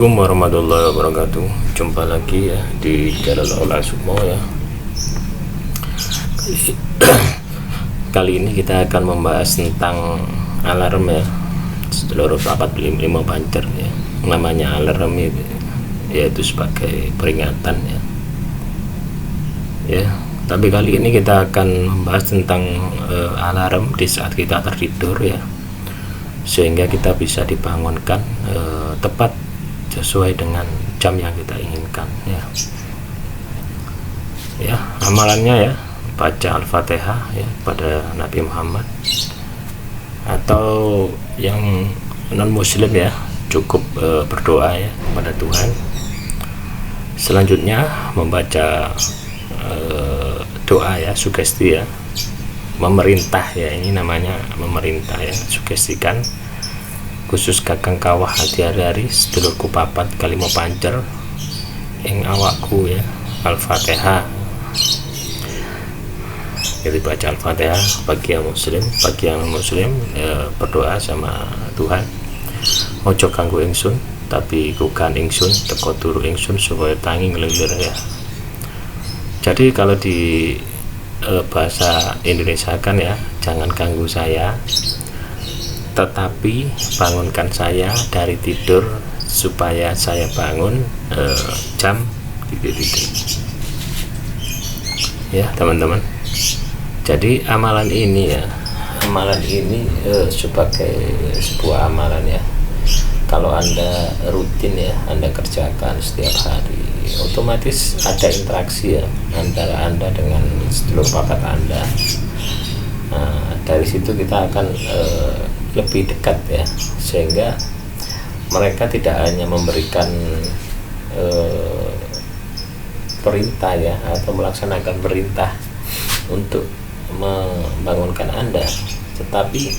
Assalamualaikum warahmatullahi wabarakatuh. Jumpa lagi ya di channel Olah Sumo ya. Kali ini kita akan membahas tentang alarm ya, seluruh 45 pancer ya. Namanya alarm itu yaitu sebagai peringatan ya. Ya, tapi kali ini kita akan membahas tentang alarm di saat kita tertidur ya, sehingga kita bisa dibangunkan tepat sesuai dengan jam yang kita inginkan ya. Ya, amalannya ya, baca Al-Fatihah ya pada Nabi Muhammad, atau yang non muslim ya cukup berdoa ya kepada Tuhan. Selanjutnya membaca doa ya, sugesti ya, memerintah ya, ini namanya memerintah ya, sugestikan khusus kakang kawah hati hari sedulurku papat kalimo pancer ing awakku ya, Al-Fatihah. Jadi baca Al-Fatihah bagi yang muslim berdoa sama Tuhan, ojo kanggo ingsun tapi kukan ingsun teko turu ingsun supaya tangi ngelilir ya. Jadi kalau di bahasa Indonesia kan ya, jangan ganggu saya tetapi bangunkan saya dari tidur supaya saya bangun jam titik ya teman-teman. Jadi amalan ini sebagai sebuah amalan ya, kalau Anda rutin ya, Anda kerjakan setiap hari, otomatis ada interaksi ya antara Anda dengan sedulur papat Anda. Nah, dari situ kita akan lebih dekat ya, sehingga mereka tidak hanya memberikan perintah ya, atau melaksanakan perintah untuk membangunkan Anda, tetapi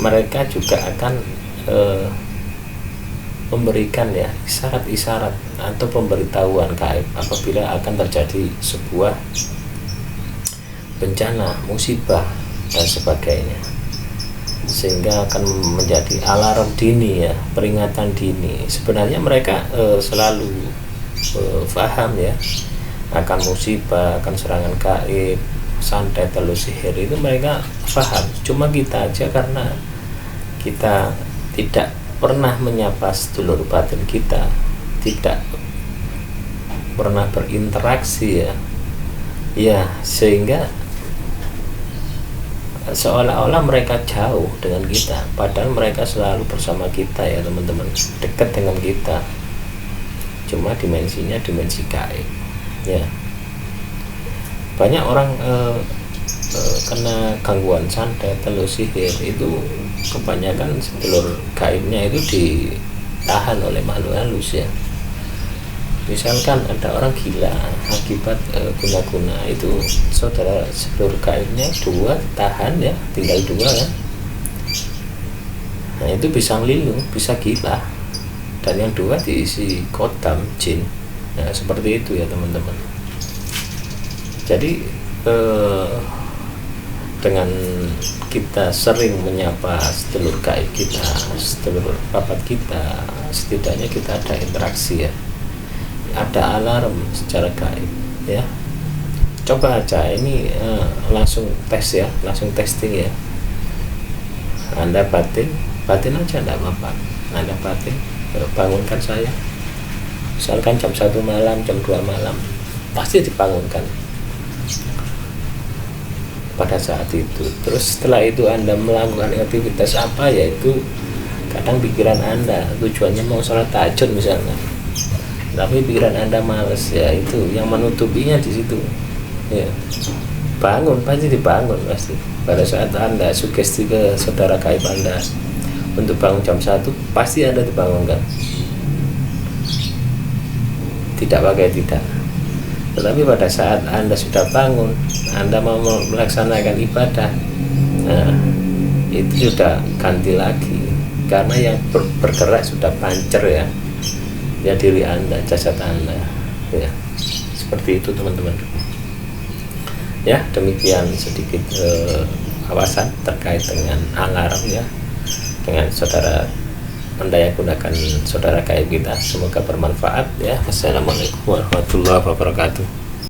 mereka juga akan memberikan ya isyarat-isyarat atau pemberitahuan gaib apabila akan terjadi sebuah bencana, musibah dan sebagainya, sehingga akan menjadi alarm dini ya, peringatan dini. Sebenarnya mereka selalu paham ya akan musibah, akan serangan gaib, santet, telus sihir, itu mereka paham. Cuma kita aja karena kita tidak pernah menyapa sedulur batin kita, tidak pernah berinteraksi ya, sehingga seolah-olah mereka jauh dengan kita, padahal mereka selalu bersama kita ya teman-teman, dekat dengan kita, cuma dimensinya dimensi gaib ya. Banyak orang kena gangguan santet, telus sihir, itu kebanyakan sedulur gaibnya itu ditahan oleh makhluk halus ya. Misalkan ada orang gila akibat guna-guna, itu saudara sedulur gaibnya dua tahan ya, tinggal dua kan. Nah itu bisa ngelilung, bisa gila, dan yang dua diisi kodam jin. Nah seperti itu ya teman-teman. Jadi dengan kita sering menyapa sedulur gaib kita, sedulur papat kita, setidaknya kita ada interaksi ya, ada alarm secara gaib ya. Coba aja ini langsung tes ya, langsung testing ya. Anda batin aja enggak apa-apa. Anda batin, bangunkan saya. Misalkan jam 1 malam, jam 2 malam, pasti dibangunkan pada saat itu. Terus setelah itu Anda melakukan aktivitas apa, yaitu kadang pikiran Anda tujuannya mau sholat tahajud misalnya, tapi pikiran Anda males ya, itu yang menutupinya di situ ya. Bangun, pasti dibangun pasti. Pada saat Anda sugesti ke saudara gaib Anda untuk bangun jam 1, pasti Anda dibangunkan, tidak pakai tidak. Tetapi pada saat Anda sudah bangun, Anda mau melaksanakan ibadah, nah itu sudah ganti lagi, karena yang bergerak sudah pancer ya, ya diri Anda, jasad Anda ya. Seperti itu teman-teman ya. Demikian sedikit awasan terkait dengan alarm ya, dengan saudara mendayagunakan saudara gaib kita. Semoga bermanfaat ya. Wassalamualaikum warahmatullahi wabarakatuh.